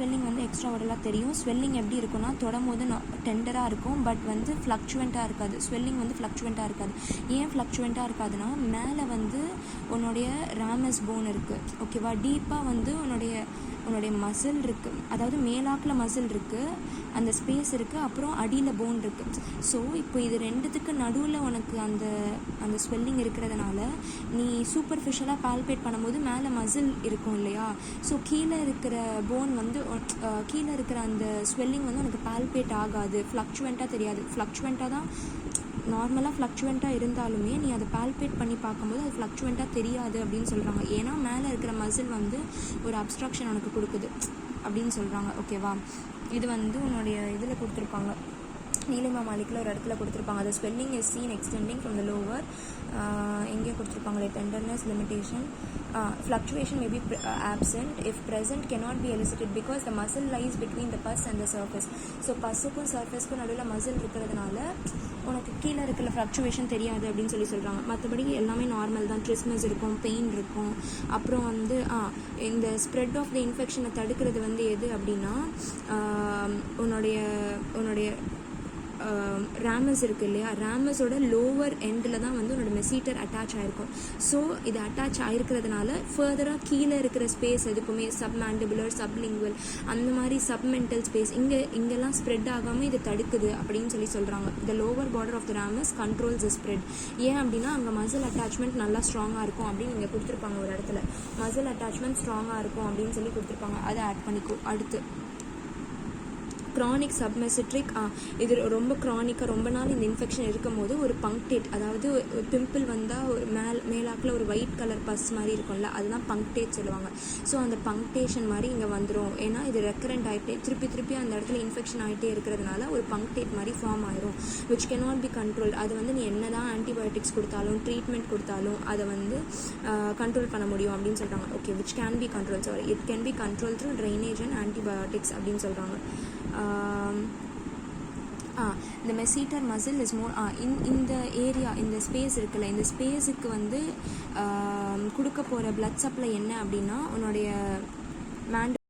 Swelling வந்து extra ஓரலாக தெரியும். Swelling எப்படி இருக்குன்னா தொடும்போது டெண்டராக இருக்கும், பட் வந்து ஃப்ளக்சுவெண்ட்டாக இருக்காது. ஸ்வெல்லிங் வந்து ஃப்ளக்சுவெண்ட்டாக இருக்காது. ஏன் ஃப்ளக்சுவெண்ட்டாக இருக்காதுன்னா, மேலே வந்து உன்னுடைய ராமஸ் போன் இருக்குது, ஓகேவா. டீப்பாக வந்து உன்னுடைய மசில் இருக்குது, அதாவது மேலாக்கில் மசில் இருக்குது, அந்த ஸ்பேஸ் இருக்குது, அப்புறம் அடியில் போன் இருக்குது. ஸோ இப்போ இது ரெண்டுத்துக்கு நடுவில் உனக்கு அந்த ஸ்வெல்லிங் இருக்கிறதுனால நீ சூப்பர்ஃபிஷியலாக பால்பேட் பண்ணும்போது மேலே மசில் இருக்கும் இல்லையா, ஸோ கீழே இருக்கிற போன் வந்து கீழே இருக்கிற அந்த ஸ்வெல்லிங் வந்து உனக்கு பால்பேட் ஆகாது, ஃப்ளக்சுவெண்ட்டாக தெரியாது. ஃப்ளக்சுவெண்ட்டாக தான் நார்மலாக ஃப்ளக்சுவெண்ட்டாக இருந்தாலுமே நீ அதை பால்பேட் பண்ணி பார்க்கும்போது அது ஃப்ளக்சுவெண்ட்டாக தெரியாது அப்படின்னு சொல்கிறாங்க. ஏன்னா மேலே இருக்கிற மசில் வந்து ஒரு அப்ஸ்ட்ரக்ஷன் உனக்கு கொடுக்குது அப்படின்னு சொல்கிறாங்க, ஓகேவா. இது வந்து உன்னுடைய இதில் கொடுத்துருப்பாங்க, நீலிமா மாலிக்கில் ஒரு இடத்துல கொடுத்துருப்பாங்க. அது swelling is seen extending from the lower, எங்கே கொடுத்துருப்பாங்களே, tenderness limitation, fluctuation may be absent if present cannot be elicited because the muscle lies between the pus and the surface. So பஸ்ஸுக்கும் சர்ஃபேஸ்க்கும் நடுவில் மசில் இருக்கிறதுனால உனக்கு கீழே இருக்கிற ஃப்ளக்சுவேஷன் தெரியாது அப்படின்னு சொல்கிறாங்க. மற்றபடி எல்லாமே நார்மல் தான். ட்ரிஸ்மஸ் இருக்கும், பெயின் இருக்கும். அப்புறம் வந்து இந்த ஸ்ப்ரெட் ஆஃப் த இன்ஃபெக்ஷனை தடுக்கிறது வந்து எது அப்படின்னா, உன்னுடைய ராமஸ் இருக்குது இல்லையா, ராமஸோட லோவர் எண்டில் தான் வந்து உன்னோட மெசீட்டர் அட்டாச் ஆகிருக்கும். ஸோ இது அட்டாச் ஆகிருக்கிறதுனால ஃபர்தராக கீழே இருக்கிற ஸ்பேஸ் எதுக்குமே சப்மேண்டிபுலர், சப்லிங்குவல், அந்த மாதிரி சப்மென்டல் ஸ்பேஸ் இங்கெல்லாம் ஸ்ப்ரெட் ஆகாமல் இது தடுக்குது அப்படின்னு சொல்கிறாங்க. The lower border of the ramus controls the spread. ஏன் அப்படின்னா அங்கே மசில் அட்டாச்மெண்ட் நல்லா ஸ்ட்ராங்காக இருக்கும் அப்படின்னு இங்கே கொடுத்துருப்பாங்க. ஒரு இடத்துல மசில் அட்டாச்மெண்ட் ஸ்ட்ராங்காக இருக்கும் அப்படின்னு சொல்லி கொடுத்துருப்பாங்க. அதை ஆட் பண்ணிக்கோ. அடுத்து க்ரானிக் சப்மெசிட்ரிக், இது ரொம்ப க்ரானிக்காக ரொம்ப நாள் இந்த இன்ஃபெக்ஷன் இருக்கும் போது ஒரு பங்க்டேட், அதாவது பிம்பிள் வந்தால் ஒரு மேலாக்கில் ஒரு ஒயிட் கலர் பஸ் மாதிரி இருக்கும்ல, அதுதான் பங்க்டேட் சொல்லுவாங்க. ஸோ அந்த பங்க்டேஷன் மாதிரி இங்கே வந்துடும். ஏன்னா இது ரெக்கரண்ட் ஆகிட்டே திருப்பி அந்த இடத்துல இன்ஃபெக்ஷன் ஆகிட்டே இருக்கிறதுனால ஒரு பங்க்டேட் மாதிரி ஃபார்ம் ஆயிரும், விச் கேனாட் பி கண்ட்ரோல். அது வந்து நீ என்ன தான் ஆன்டிபயோட்டிக்ஸ் கொடுத்தாலும் ட்ரீட்மெண்ட் கொடுத்தாலும் அதை வந்து கண்ட்ரோல் பண்ண முடியும் அப்படின்னு சொல்கிறாங்க. Okay, which can be control, sorry, it can be control through drainage and antibiotics அப்படின்னு சொல்கிறாங்க. இந்த மெசீட்டர் மசில் இஸ் மோர் இந்த ஏரியா, இந்த ஸ்பேஸ் இருக்குல்ல, இந்த ஸ்பேஸுக்கு வந்து கொடுக்க போகிற பிளட் சப்ளை என்ன அப்படின்னா உன்னுடைய